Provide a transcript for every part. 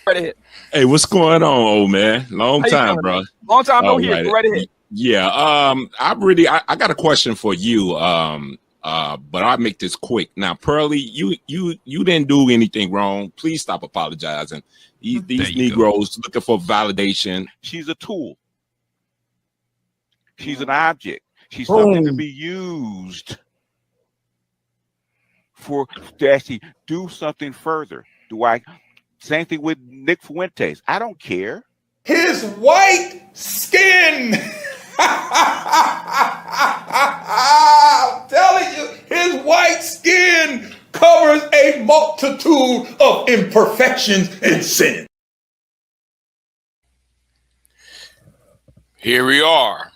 Right ahead. Hey, what's going on, old man? Long How you time, feeling, bro. man? Long time no All hear. right. Go right ahead. Yeah. I got a question for you. But I'll make this quick. Now, Pearly, you didn't do anything wrong. Please stop apologizing. There These you go. Negroes looking for validation. She's a tool. She's an object. She's something to Boom. be used for to actually do something further. Do I? Same thing with Nick Fuentes. I don't care. His white skin. I'm telling you, his white skin covers a multitude of imperfections and sin. Here we are.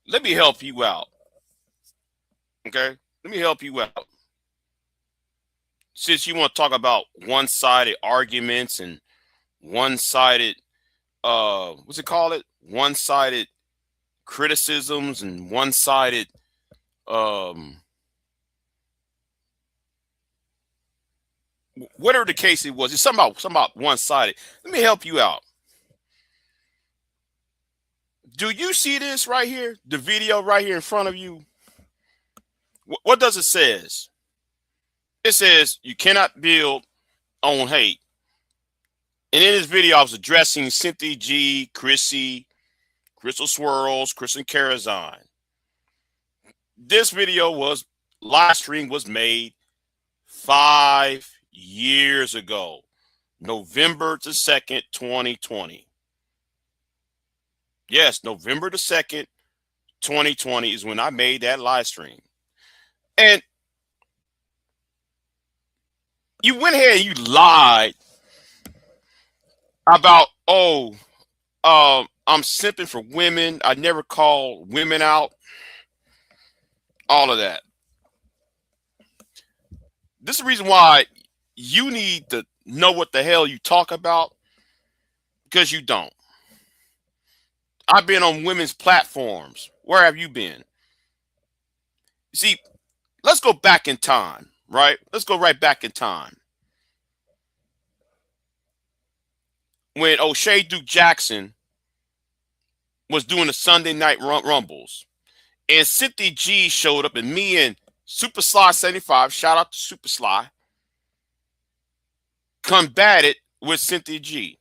Let me help you out. Okay? Let me help you out. Since you want to talk about one-sided arguments and one-sided what's it called it? One-sided criticisms and one-sided whatever the case it was. It's something about one-sided. Let me help you out. Do you see this right here? The video right here in front of you? What does it says? It says you cannot build on hate. And in this video, I was addressing Cynthia G, Chrissy, Crystal Swirls, Kristen Karazine. This video live stream was made 5 years ago, November the 2nd, 2020. Yes, November the 2nd, 2020 is when I made that live stream. And you went ahead and you lied about, I'm simping for women. I never call women out. All of that. This is the reason why you need to know what the hell you talk about, because you don't. I've been on women's platforms. Where have you been? See, let's go back in time, right? Let's go right back in time. When O'Shea Duke Jackson was doing the Sunday Night Rumbles, and Cynthia G showed up, and me and Super Sly 75, shout out to Super Sly, combated with Cynthia G.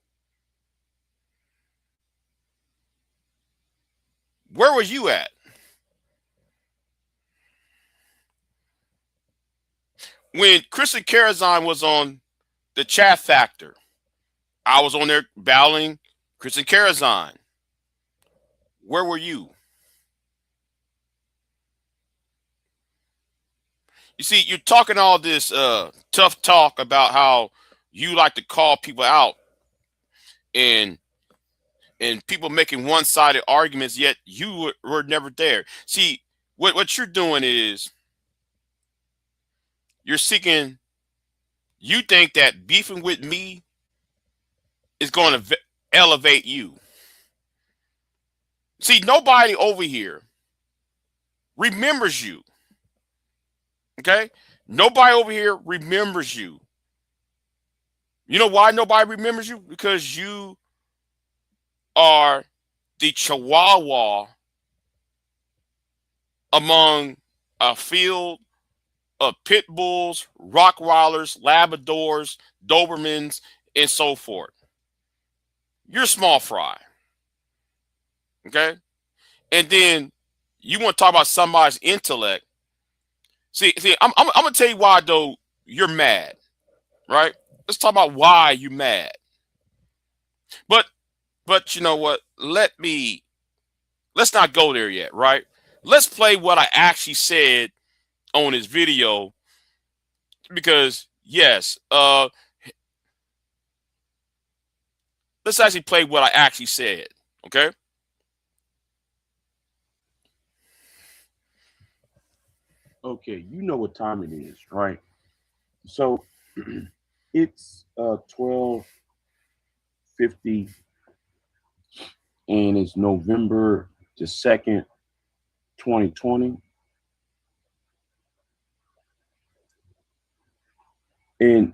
Where were you at? When Kristen Karazine was on the Chat Factor, I was on there battling Kristen Karazine. Where were you? You see, you're talking all this tough talk about how you like to call people out and people making one-sided arguments, yet you were never there. See, what you're doing is you're seeking, you think that beefing with me is going to elevate you. See, nobody over here remembers you. Okay? Nobody over here remembers you. You know why nobody remembers you? Because you are the chihuahua among a field of pit bulls, Rottweilers, Labradors, Dobermans, and so forth. You're small fry. Okay? And then you want to talk about somebody's intellect. See, I'm gonna tell you why though you're mad, right? Let's talk about why you're mad. But you know what? Let's not go there yet, right? Let's play what I actually said on this video, because yes, let's actually play what I actually said, okay? Okay, you know what time it is, right? So it's 12:50 and it's November the 2nd, 2020. And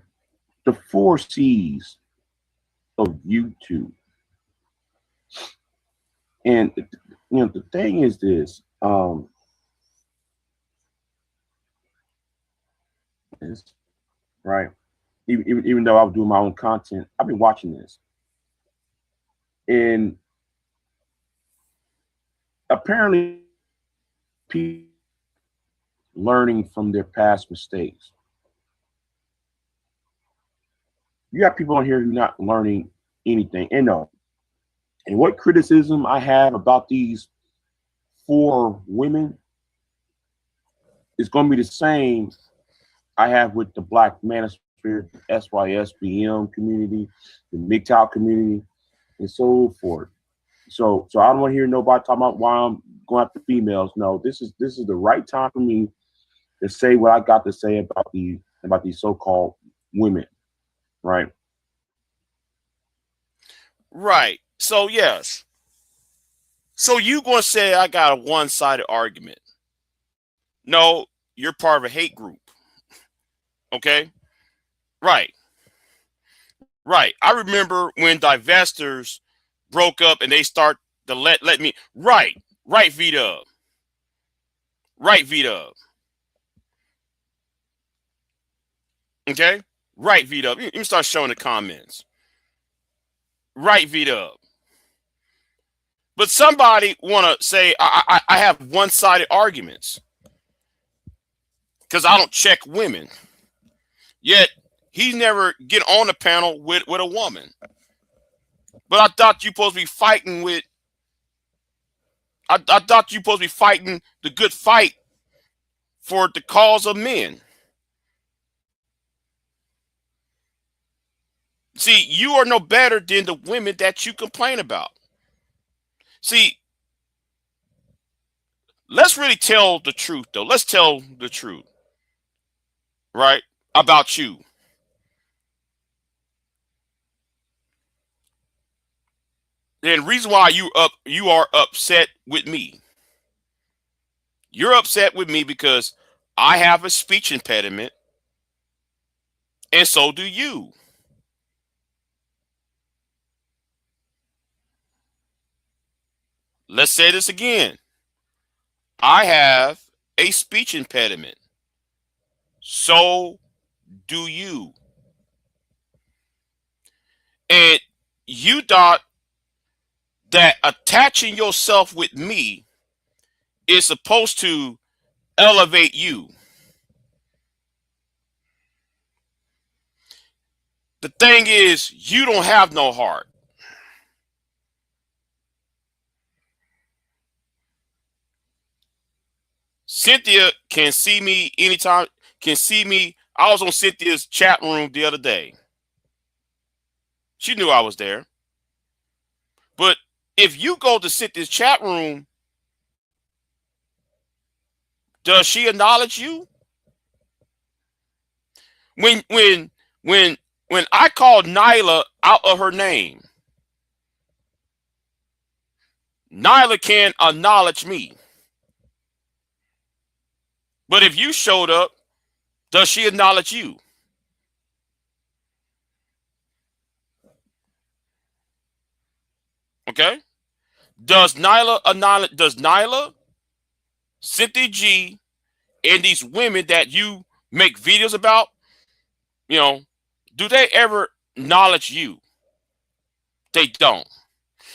the 4 C's of YouTube. And the thing is this, right? Even though I was doing my own content, I've been watching this, and apparently, people learning from their past mistakes. You got people on here who are not learning anything. And no, and what criticism I have about these 4 women is going to be the same I have with the Black Manosphere, SYSBM community, the MGTOW community, and so forth. So I don't want to hear nobody talking about why I'm going after females. No, this is the right time for me to say what I got to say about these so-called women, right? Right. So yes. So you gonna say I got a one-sided argument? No, you're part of a hate group. Okay. Right. Right. I remember when divestors broke up and they start to let me. Right. Right, V-Dub. Right, V-Dub. Okay. Right, V-Dub. You start showing the comments. Right, V-Dub. But somebody want to say I have one-sided arguments because I don't check women. Yet he never get on the panel with a woman. But I thought you supposed to be fighting with. I thought you supposed to be fighting the good fight for the cause of men. See, you are no better than the women that you complain about. See, let's really tell the truth, though. Let's tell the truth, right, about you. And reason why you are upset with me. You're upset with me because I have a speech impediment, and so do you. Let's say this again. I have a speech impediment. So do you. And you thought that attaching yourself with me is supposed to elevate you. The thing is, you don't have no heart. Cynthia can see me anytime, can see me. I was on Cynthia's chat room the other day. She knew I was there. But if you go to Cynthia's chat room, does she acknowledge you? When I called Nyla out of her name, Nyla can acknowledge me. But if you showed up, does she acknowledge you? Okay. Does Nyla, Cynthia G, and these women that you make videos about, do they ever acknowledge you? They don't.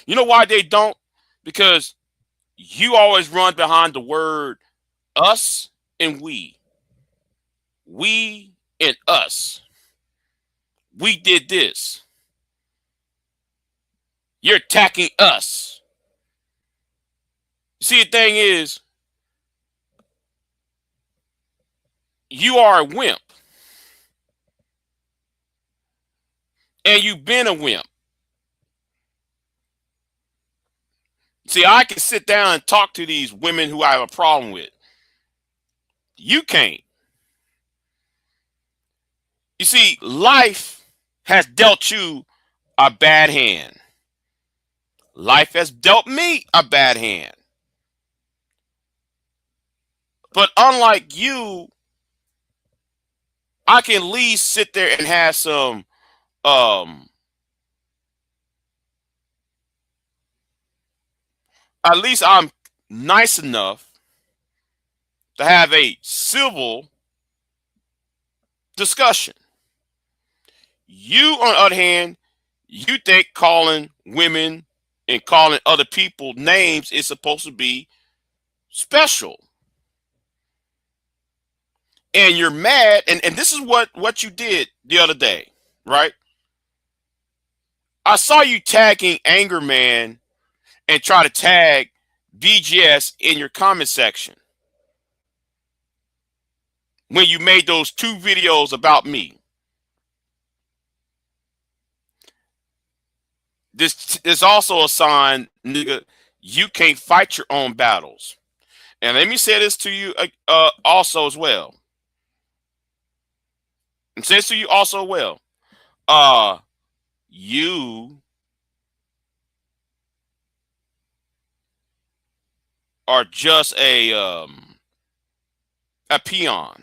You know why they don't? Because you always run behind the word us and we. We and us. We did this. You're attacking us. See, the thing is, you are a wimp. And you've been a wimp. See, I can sit down and talk to these women who I have a problem with. You can't. You see, life has dealt you a bad hand. Life has dealt me a bad hand. But unlike you, I can at least sit there and have some at least I'm nice enough to have a civil discussion. You, on the other hand, you think calling women and calling other people names is supposed to be special. And you're mad, and this is what you did the other day, right? I saw you tagging Anger Man and try to tag BGS in your comment section when you made those 2 videos about me. This is also a sign, nigga, you can't fight your own battles. And let me say this to you also as well. And say this to you also well. You are just a peon.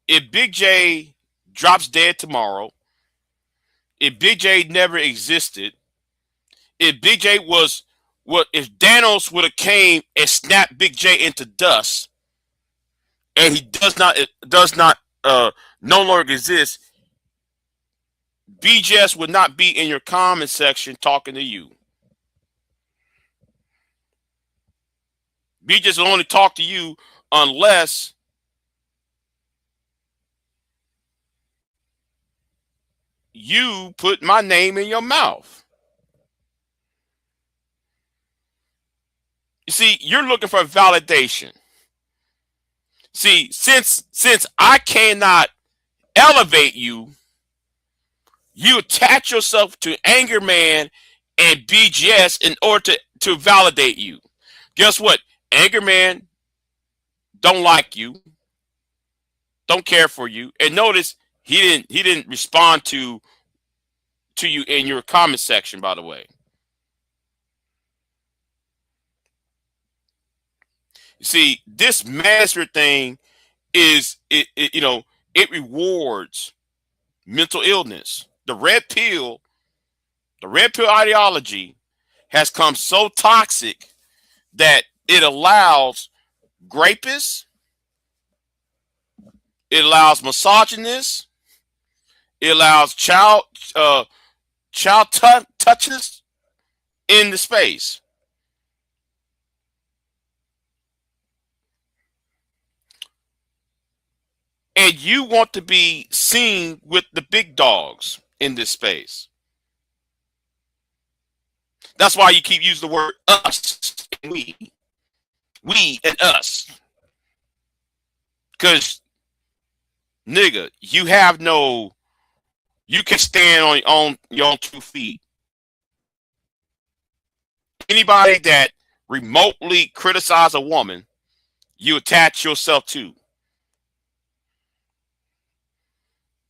If Big J drops dead tomorrow, if Big J never existed, if Big J was if Thanos would have came and snapped Big J into dust, and he does not no longer exist, BGS would not be in your comment section talking to you. BGS will only talk to you unless you put my name in your mouth. You see, you're looking for validation. See, since I cannot elevate you, you attach yourself to Anger Man and BGS in order to validate you. Guess what? Anger Man don't like you, don't care for you, and notice he didn't respond to you in your comment section, by the way. You see, this master thing is it rewards mental illness. The red pill ideology has come so toxic that it allows rapists, it allows misogynists, it allows child touches in the space. And you want to be seen with the big dogs in this space. That's why you keep using the word us and we. We and us. Because, nigga, you can stand on your own 2 feet. Anybody that remotely criticize a woman, you attach yourself to.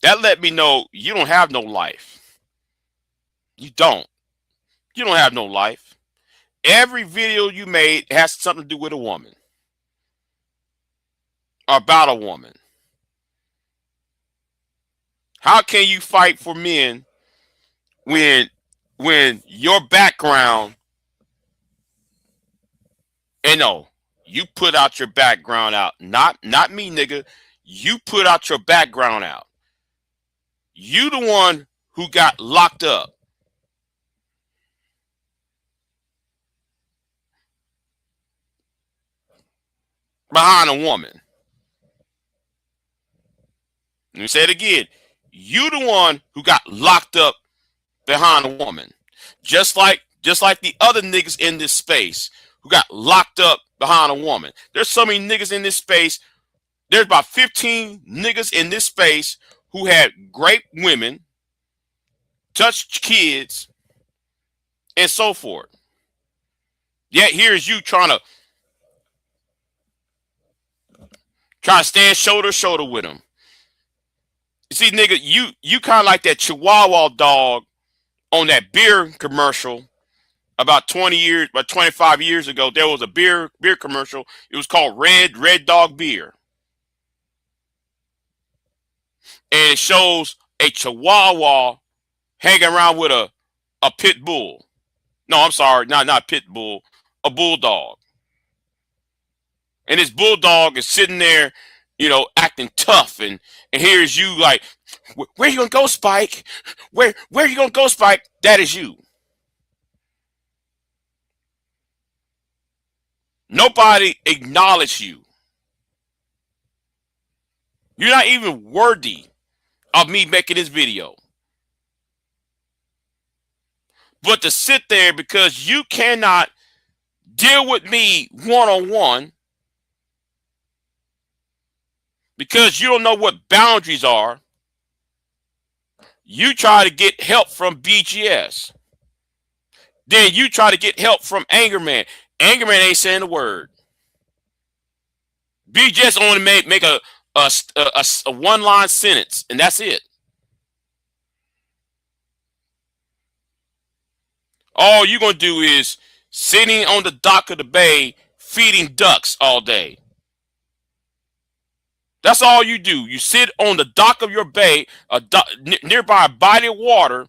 That let me know you don't have no life. You don't. You don't have no life. Every video you made has something to do with a woman. Or about a woman. How can you fight for men when your background, and no, you put out your background out. Not me, nigga. You put out your background out. You the one who got locked up. Behind a woman. Let me say it again. You the one who got locked up behind a woman. Just like the other niggas in this space who got locked up behind a woman. There's so many niggas in this space. There's about 15 niggas in this space who had raped women, touched kids, and so forth. Yet here's you trying to stand shoulder to shoulder with them. You see, nigga, you kind of like that Chihuahua dog on that beer commercial about 25 years ago. There was a beer commercial. It was called Red Dog Beer. and it shows a Chihuahua hanging around with a pit bull. No, I'm sorry, not pit bull, a bulldog. And this bulldog is sitting there, you know, acting tough, and here's you like, where you gonna go, Spike? Where you gonna go, Spike? That is you. Nobody acknowledged you. You're not even worthy of me making this video. But to sit there because you cannot deal with me one-on-one, because you don't know what boundaries are, you try to get help from BGS. Then you try to get help from Angerman. Angerman ain't saying a word. BGS only make a one-line sentence, and that's it. All you're going to do is sitting on the dock of the bay feeding ducks all day. That's all you do. You sit on the dock of your bay, nearby a body of water,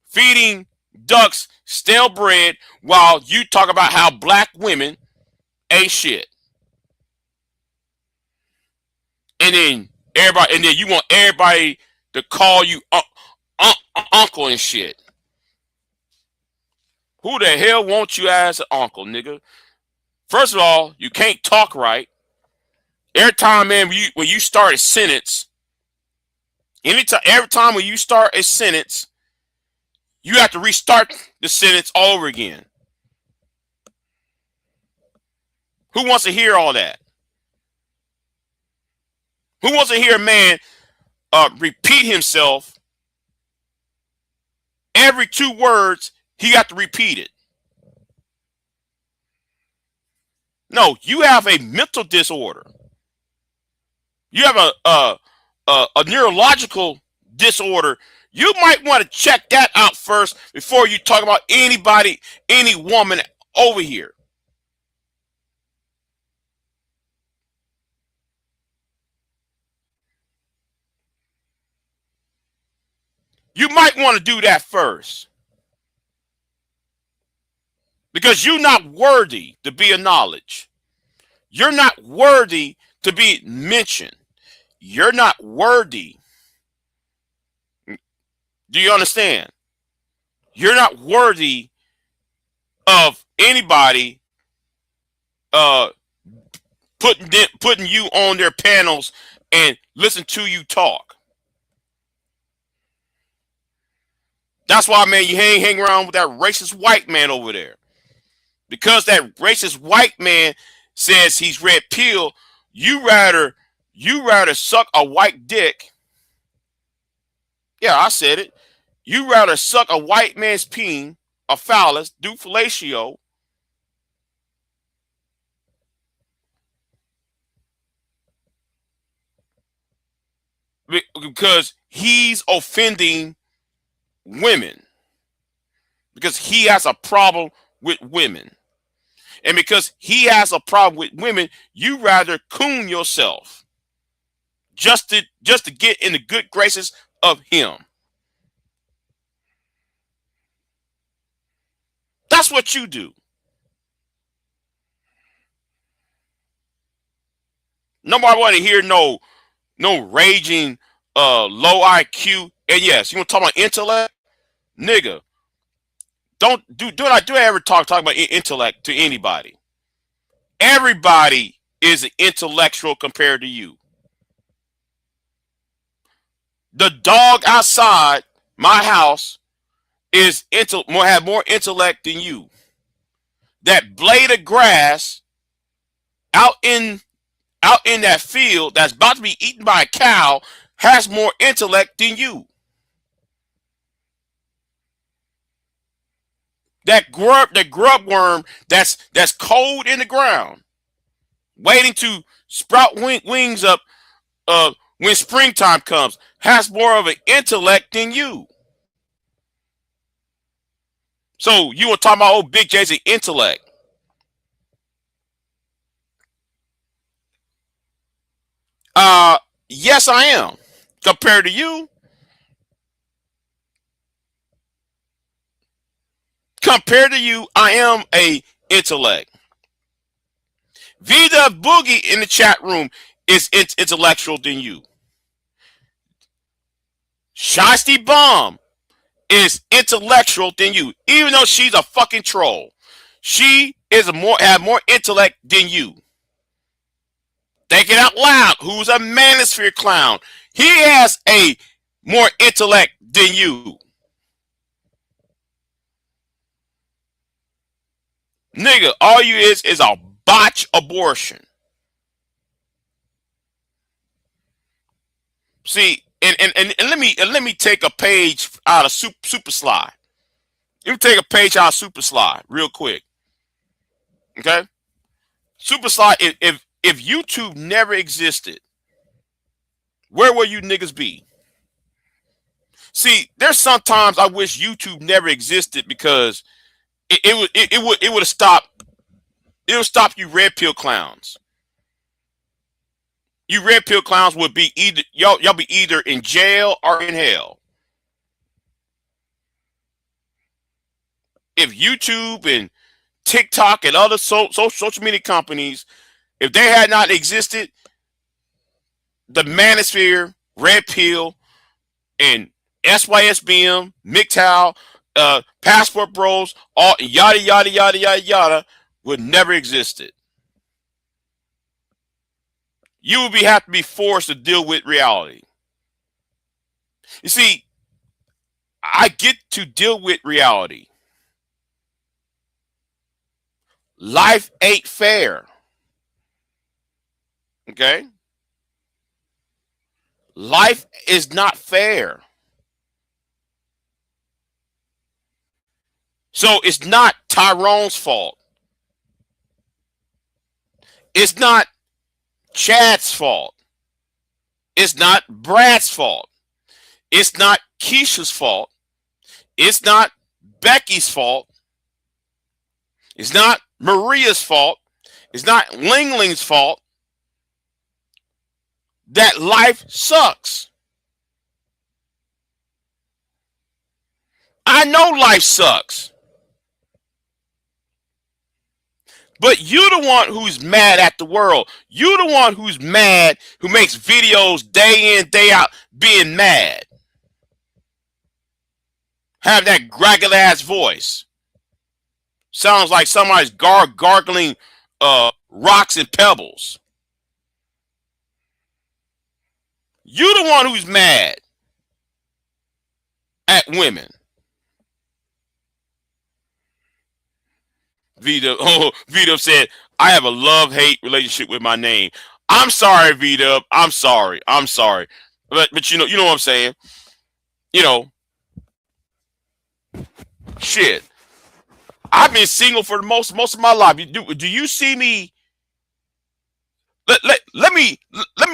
feeding ducks stale bread while you talk about how black women ain't shit. And then you want everybody to call you uncle and shit. Who the hell wants you as an uncle, nigga? First of all, you can't talk right. Every time, man, when you start a sentence, every time when you start a sentence, you have to restart the sentence all over again. Who wants to hear all that? Who wants to hear a man repeat himself every 2 words? He got to repeat it. No, you have a mental disorder. You have a neurological disorder. You might want to check that out first before you talk about anybody, any woman over here. You might want to do that first. Because you're not worthy to be acknowledged. You're not worthy to be mentioned. You're not worthy. Do you understand? You're not worthy of anybody putting you on their panels and listen to you talk. That's why, man, you hang around with that racist white man over there. Because that racist white man says he's red pill, you rather suck a white dick. Yeah, I said it. You rather suck a white man's peen, a phallus, do fellatio, because he's offending women. Because he has a problem with women. And because he has a problem with women, you rather coon yourself just to get in the good graces of him. That's what you do. Nobody want to hear no raging low IQ. And yes, you want to talk about intellect? Nigga, do I ever talk about intellect to anybody? Everybody is an intellectual compared to you. The dog outside my house have more intellect than you. That blade of grass out in that field that's about to be eaten by a cow has more intellect than you. That grub worm that's cold in the ground, waiting to sprout wings up when springtime comes, has more of an intellect than you. So you were talking about old Big J's intellect. Yes, I am. Compared to you, I am a intellect. Vida Boogie in the chat room is intellectual than you. Shiesty Bomb is intellectual than you, even though she's a fucking troll. She is have more intellect than you. Think it out loud. Who's a manosphere clown? He has a more intellect than you. Nigga, all you is a botch abortion. See, and let me take a page out of Super Sly. Let me take a page out of Super Sly real quick. Okay? Super Sly, if YouTube never existed, where will you niggas be? See, there's sometimes I wish YouTube never existed because it would have stopped. It would stop you red pill clowns. You red pill clowns would be either y'all be either in jail or in hell. If YouTube and TikTok and other social media companies, if they had not existed, the Manosphere, Red Pill, and SYSBM, MGTOW, Passport Bros, all yada yada yada yada yada would never existed. You would have to be forced to deal with reality. You see, I get to deal with reality. Life ain't fair. Okay? Life is not fair. So it's not Tyrone's fault. It's not Chad's fault. It's not Brad's fault. It's not Keisha's fault. It's not Becky's fault. It's not Maria's fault. It's not Ling Ling's fault that life sucks. I know life sucks. But you the one who's mad at the world. You the one who's mad, who makes videos day in, day out, being mad. Have that graggly ass voice. Sounds like somebody's gargling rocks and pebbles. You the one who's mad at women. Vito said, I have a love-hate relationship with my name. I'm sorry, Vito. I'm sorry. But you know what I'm saying? You know, shit. I've been single for most of my life. Do you see me? Let me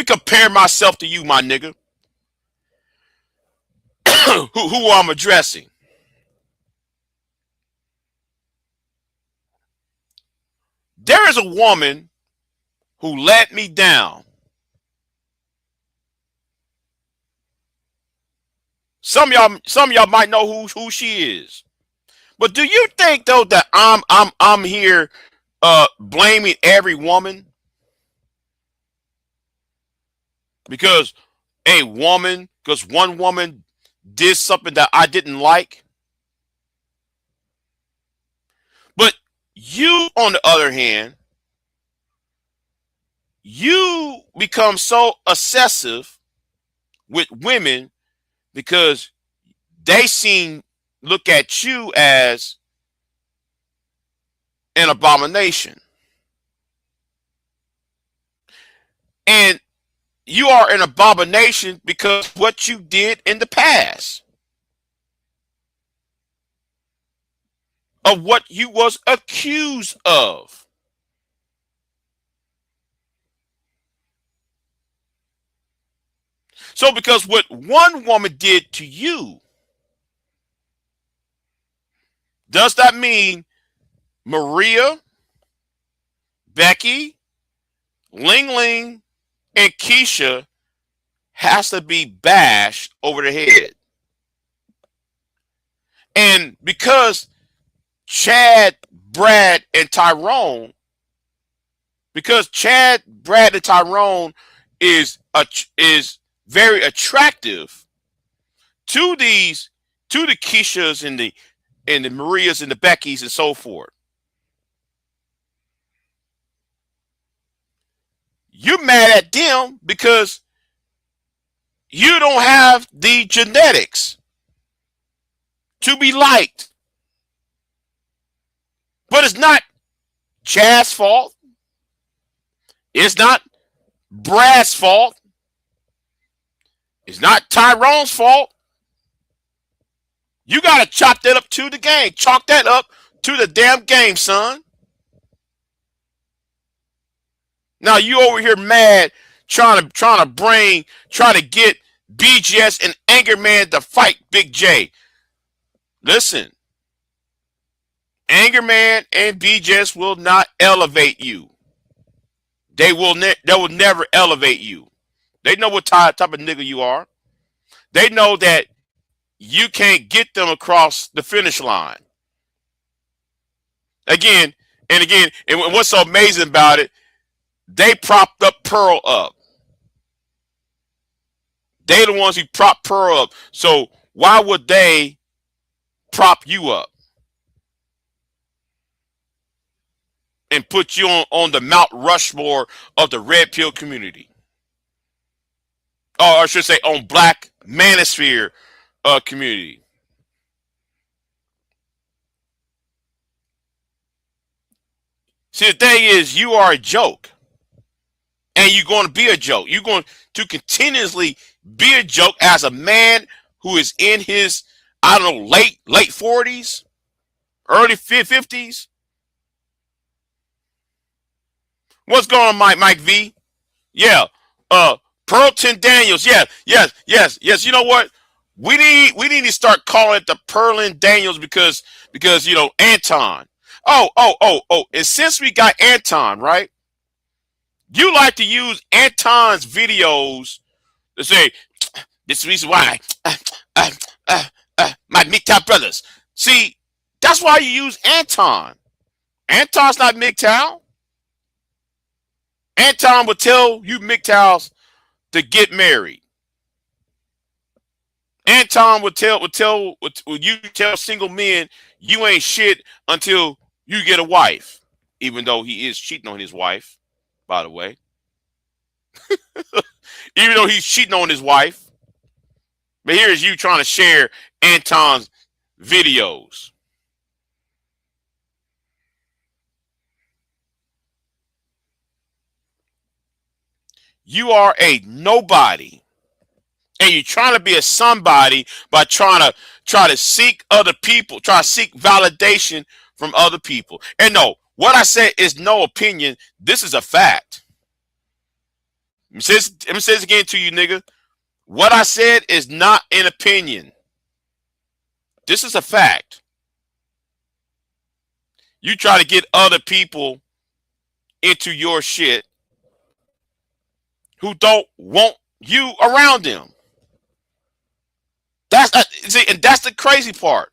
compare myself to you, my nigga. who I'm addressing. There is a woman who let me down. Some of y'all might know who she is. But do you think though that I'm here blaming every woman? Because one woman did something that I didn't like? But you, on the other hand, you become so obsessive with women because they look at you as an abomination. And you are an abomination because of what you did in the past. Of what you was accused of. So because what one woman did to you, does that mean Maria, Becky, Ling Ling, and Keisha has to be bashed over the head. And because Chad, Brad, and Tyrone, is very attractive to the Keishas and the Marias and the Beckys and so forth. You're mad at them because you don't have the genetics to be liked. But it's not Chad's fault. It's not Brad's fault. It's not Tyrone's fault. You got to chop that up to the game. Chalk that up to the damn game, son. Now you over here mad, trying to get BGS and Anger Man to fight Big J. Listen, Anger Man and BGS will not elevate you. They will never elevate you. They know what type of nigga you are. They know that you can't get them across the finish line. Again, and what's so amazing about it, they propped up Pearl up. They the ones who propped Pearl up. So why would they prop you up and put you on the Mount Rushmore of the Red Pill community? Or I should say on Black Manosphere community. See, the thing is, you are a joke. And you're going to be a joke. You're going to continuously be a joke as a man who is in his, I don't know, late 40s, early 50s. What's going on, Mike V? Yeah. Pearlton Daniels. Yes. You know what? We need to start calling it the Pearlin Daniels because you know, Anton. Oh. And since we got Anton, right? You like to use Anton's videos to say, this is the reason why my MGTOW brothers. See, that's why you use Anton. Anton's not MGTOW. Anton would tell you MGTOWs to get married. Anton would tell single men you ain't shit until you get a wife, even though he is cheating on his wife, by the way. Even though he's cheating on his wife. But here's you trying to share Anton's videos. You are a nobody. And you're trying to be a somebody by trying to seek other people, try to seek validation from other people. And no, what I said is no opinion. This is a fact. Let me say this again to you, nigga. What I said is not an opinion. This is a fact. You try to get other people into your shit who don't want you around them. And that's the crazy part.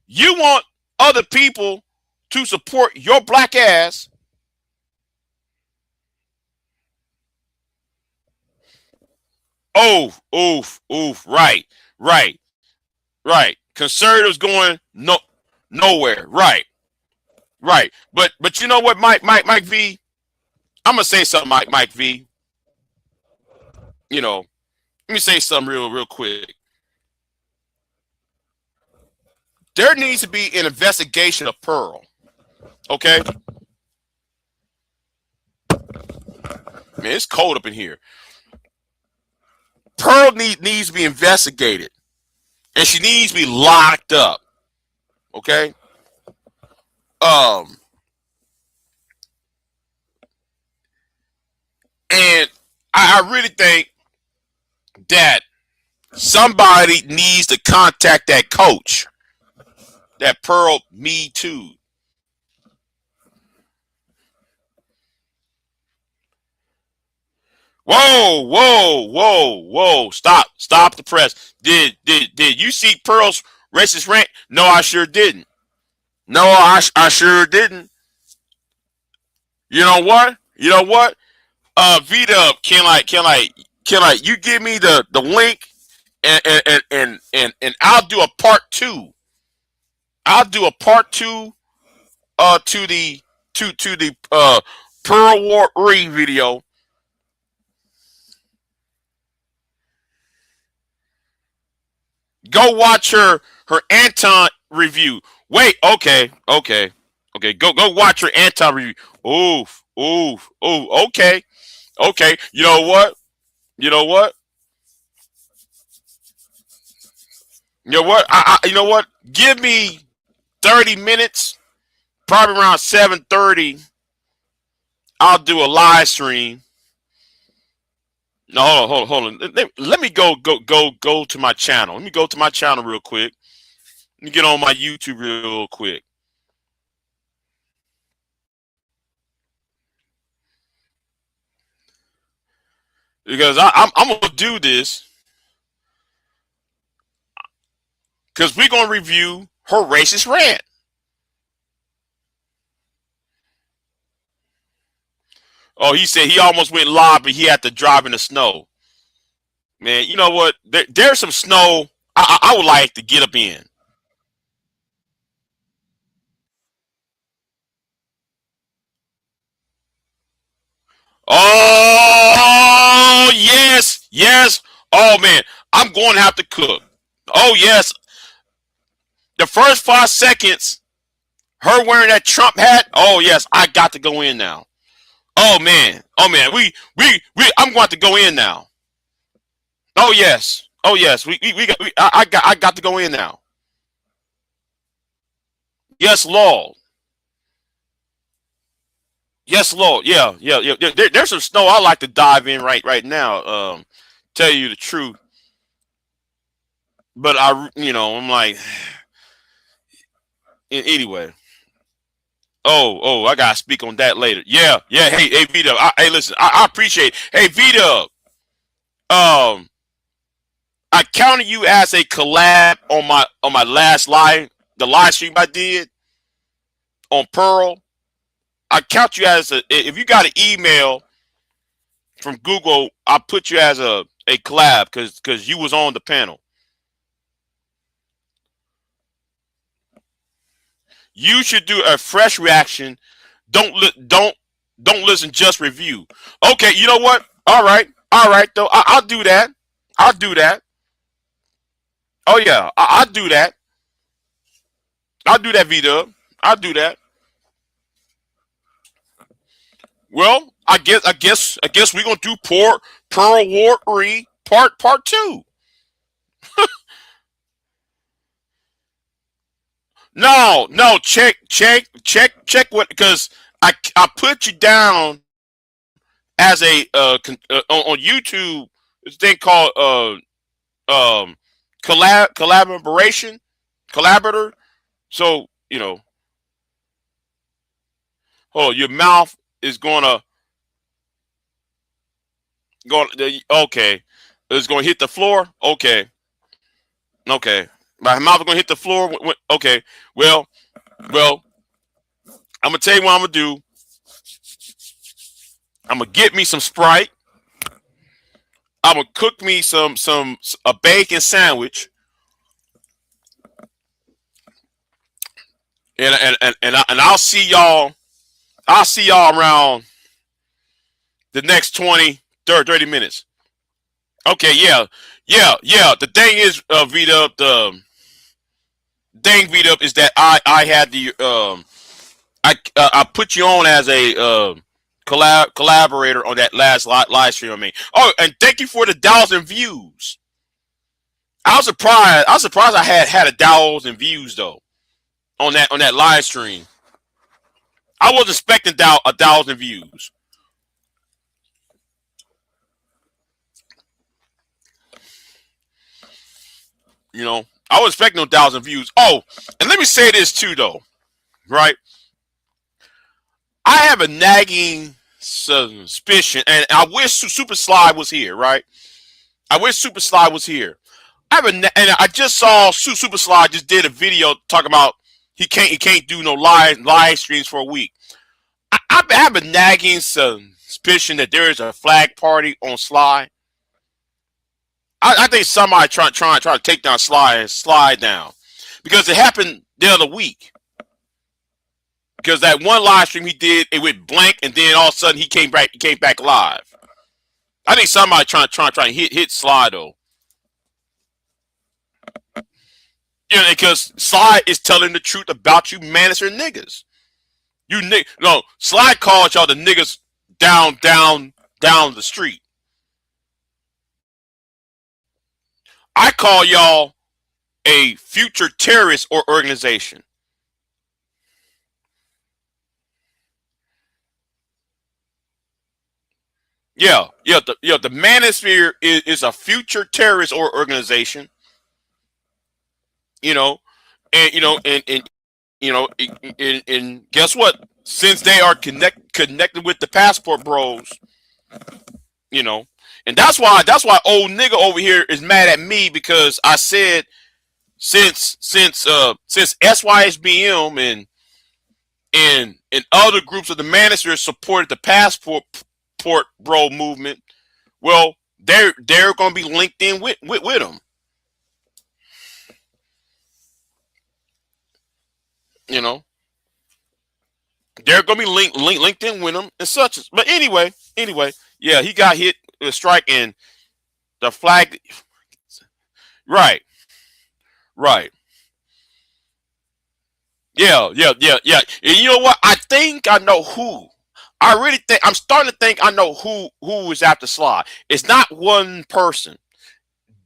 You want other people to support your black ass. Right. Conservatives going nowhere. Right. But you know what, Mike V? I'm gonna say something, Mike V. You know, let me say something real quick. There needs to be an investigation of Pearl. Okay? Man, it's cold up in here. Pearl needs to be investigated. And she needs to be locked up. Okay? And I really think that somebody needs to contact that coach. That Pearl Me Too. Whoa. Stop the press. Did you see Pearl's racist rant? No, I sure didn't. No, I sure didn't. You know what? V-Dub, can you give me the link and I'll do a part two. I'll do a part two to the Pearl War Re video. Go watch her Anton review. Wait, okay. Go watch her Anton review. Oof. Okay. You know what? You know what? Give me 30 minutes, probably around 7:30. I'll do a live stream. No, hold on. Let me go to my channel. Let me go to my channel real quick. Let me get on my YouTube real quick. Because I'm gonna do this. Because we're gonna review her racist rant. Oh, he said he almost went live, but he had to drive in the snow. Man, you know what? There's some snow I would like to get up in. Oh, yes. Oh, man, I'm going to have to cook. Oh, yes. The first 5 seconds, her wearing that Trump hat. Oh, yes, I got to go in now. Oh, man. I'm going to go in now. Oh, yes. I got to go in now. Yes, Lord. Yes, Lord. Yeah. There's some snow I like to dive in right now. Tell you the truth. But I'm like, anyway. Oh, I gotta speak on that later. Yeah. Hey, V-Dub. Hey, listen. I appreciate it. Hey, V-Dub. I counted you as a collab on my last live, the live stream I did on Pearl. I count you as if you got an email from Google, I put you as a collab because you was on the panel. You should do a fresh reaction. Don't listen, just review. Okay, you know what? All right though. I'll do that. Oh yeah, I'll do that. I'll do that, V-Dub. I'll do that. Well, I guess we're gonna do Pearl War Re part 2. No, check what, because I put you down as a on YouTube. This thing called collaborator. So your mouth is gonna go. Okay, it's gonna hit the floor. Okay. My mouth is gonna hit the floor. Okay. Well, I'm gonna tell you what I'm gonna do. I'm gonna get me some Sprite. I'm gonna cook me a bacon sandwich, and I'll see y'all. I'll see y'all around the next 20, 30 minutes. Okay, yeah. The thing is, V-Dub, the thing, V-Dub, is that I had the I put you on as a collaborator on that last live stream. I mean, oh, and thank you for the 1,000 views. I was surprised. I had 1,000 views though on that live stream. I was expecting 1,000 views. I was expecting 1,000 views. Oh, and let me say this too, though, right? I have a nagging suspicion, and I wish Super Slide was here, right? I wish Super Slide was here. And I just saw Super Slide just did a video talking about he can't do no live streams for a week. I have a nagging suspicion that there is a flag party on Sly. I think somebody trying to take down Slide down, because it happened the other week. Because that one live stream he did, it went blank, and then all of a sudden he came back live. I think somebody trying to hit Sly though. You know, because Sly is telling the truth about you Manister niggas. Sly calls y'all the niggas down the street. I call y'all a future terrorist or organization. Yeah. The Manosphere is a future terrorist or organization. And guess what? Since they are connected with the Passport Bros, and that's why old nigga over here is mad at me, because I said since SYSBM and other groups of the Manosphere supported the Passport Bro movement, well, they're going to be linked in with them. They're going to be linked in with them and such. But anyway, yeah, he got hit with a strike, and the flag. Right. Yeah. And you know what? I think I know who. I'm starting to think I know who is after Sly. It's not one person.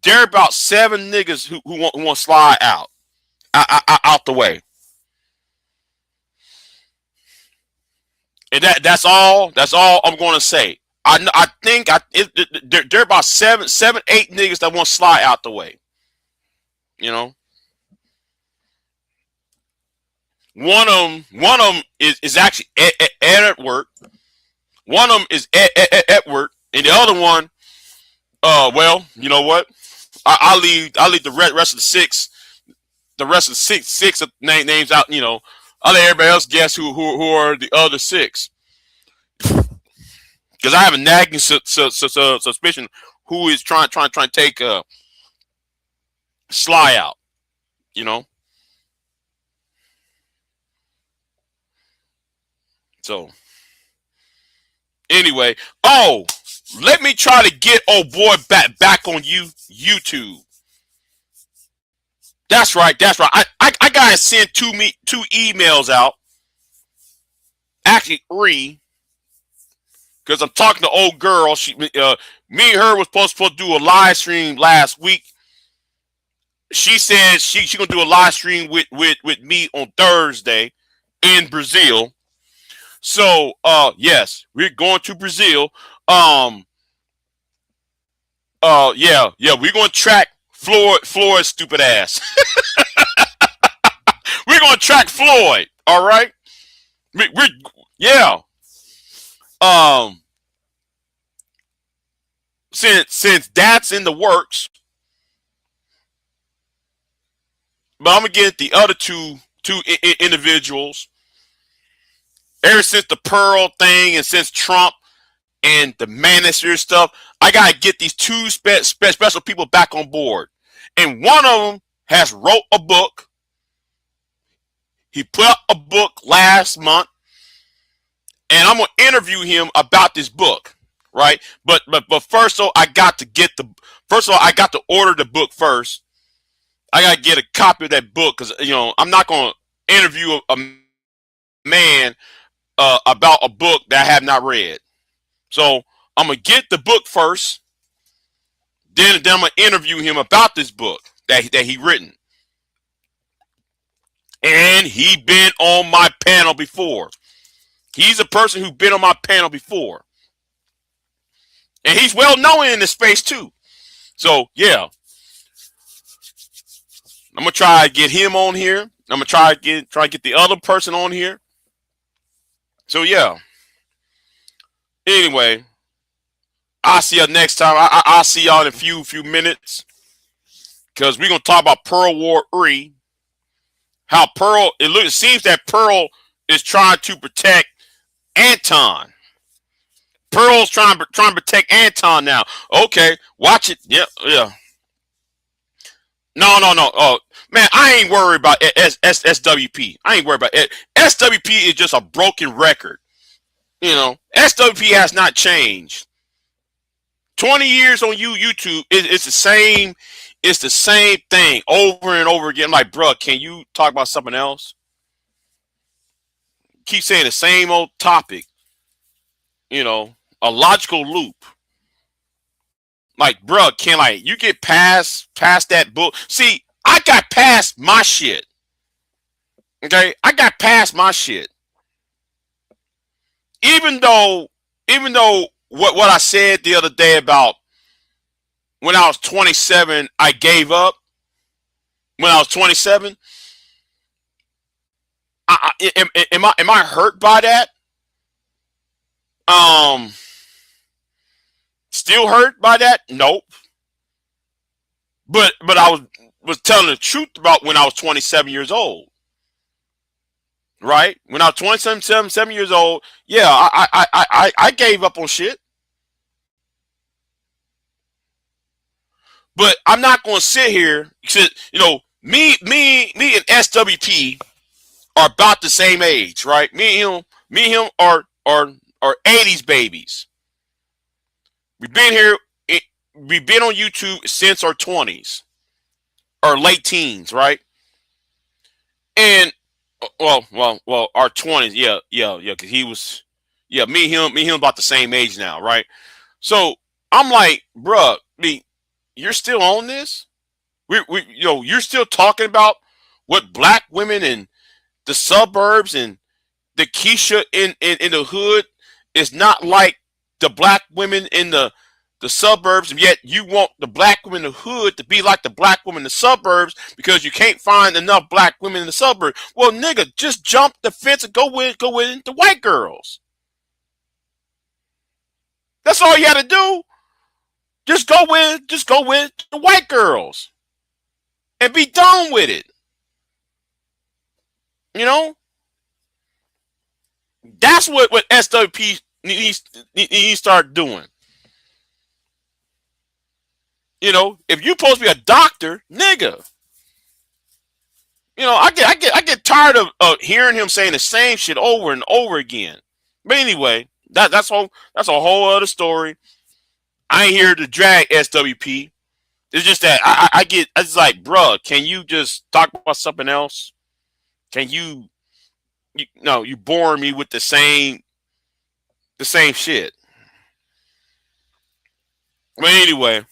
There are about 7 niggas who want Sly out the way. And that's all I'm going to say. I think there are about 7, 8 niggas that want Sly out the way. One of them is actually at work. One of them is at work, and the other one, well, you know what? I'll leave the rest of the 6. The rest of the six names out. I'll let everybody else guess who are the other 6. Because I have a nagging suspicion who is trying to take Sly out. So anyway, let me try to get old boy back on YouTube. That's right. I gotta send two emails out. Actually 3. Because I'm talking to old girl. Me and her was supposed to do a live stream last week. She said she gonna do a live stream with me on Thursday in Brazil. So yes, we're going to Brazil. Yeah, we're gonna track Floyd's stupid ass. We're gonna track Floyd. All right. Yeah. Since that's in the works, but I'm gonna get the other two individuals. Ever since the Pearl thing, and since Trump and the Manosphere stuff, I gotta get these 2 special people back on board. And one of them has wrote a book. He put out a book last month, and I'm gonna interview him about this book, right? But first, so I got to order the book first. I gotta get a copy of that book, because I'm not gonna interview a man about a book that I have not read. So I'm gonna get the book first, then I'm gonna interview him about this book that he written. And he been on my panel before. He's a person who's been on my panel before. And he's well known in this space too. So yeah. I'm gonna try to get him on here. I'm gonna try to get the other person on here. So yeah. Anyway, I'll see y'all next time. I'll see y'all in a few minutes. Because we're going to talk about Pearl War 3. How Pearl, it seems that Pearl is trying to protect Anton. Pearl's trying to protect Anton now. Okay, watch it. Yeah. No. Oh, man, I ain't worried about SWP. I ain't worried about it. SWP is just a broken record. You know, SWP has not changed. 20 years on YouTube, it's the same. It's the same thing over and over again. I'm like, bro, can you talk about something else? Keep saying the same old topic. You know, a logical loop. Like, bro, can you get past that book? See, I got past my shit. Okay, I got past my shit. Even though what I said the other day about when I was 27, I gave up. When I was 27, am I hurt by that? Still hurt by that? Nope. But I was telling the truth about when I was 27 years old. Right? When I was 27 years old, yeah, I gave up on shit. But I'm not going to sit here because, you know, me and SWP are about the same age, right? Me and him are 80s babies. We've been here. We've been on YouTube since our 20s or late teens, right? And well, our 20s, yeah. Because he was, me and him about the same age now, right? So I'm like, bruh, you're still on this? You're still talking about what black women in the suburbs and the Keisha in the hood is not like the black women in the suburbs, and yet you want the black women in the hood to be like the black women in the suburbs because you can't find enough black women in the suburbs. Well, nigga, just jump the fence and go with the white girls. That's all you got to do. Just go with the white girls and be done with it. You know? That's what SWP needs to start doing. You know, if you're supposed to be a doctor, nigga. You know, I get tired of hearing him saying the same shit over and over again. But anyway, that's a whole other story. I ain't here to drag SWP. It's just that I it's like, bruh, can you just talk about something else? Can you boring me with the same shit. But anyway,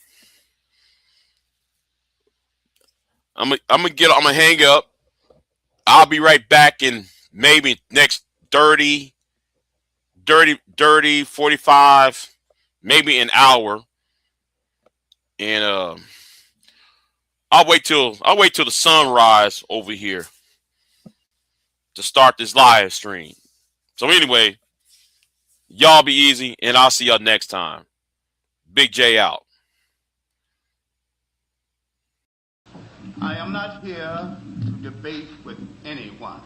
I'm gonna hang up. I'll be right back in maybe next 30, 45, maybe an hour. And I'll wait till the sunrise over here to start this live stream. So anyway, y'all be easy, and I'll see y'all next time. Big J out. I am not here to debate with anyone.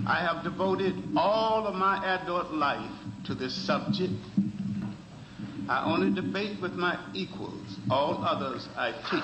I have devoted all of my adult life to this subject. I only debate with my equals. All others I teach.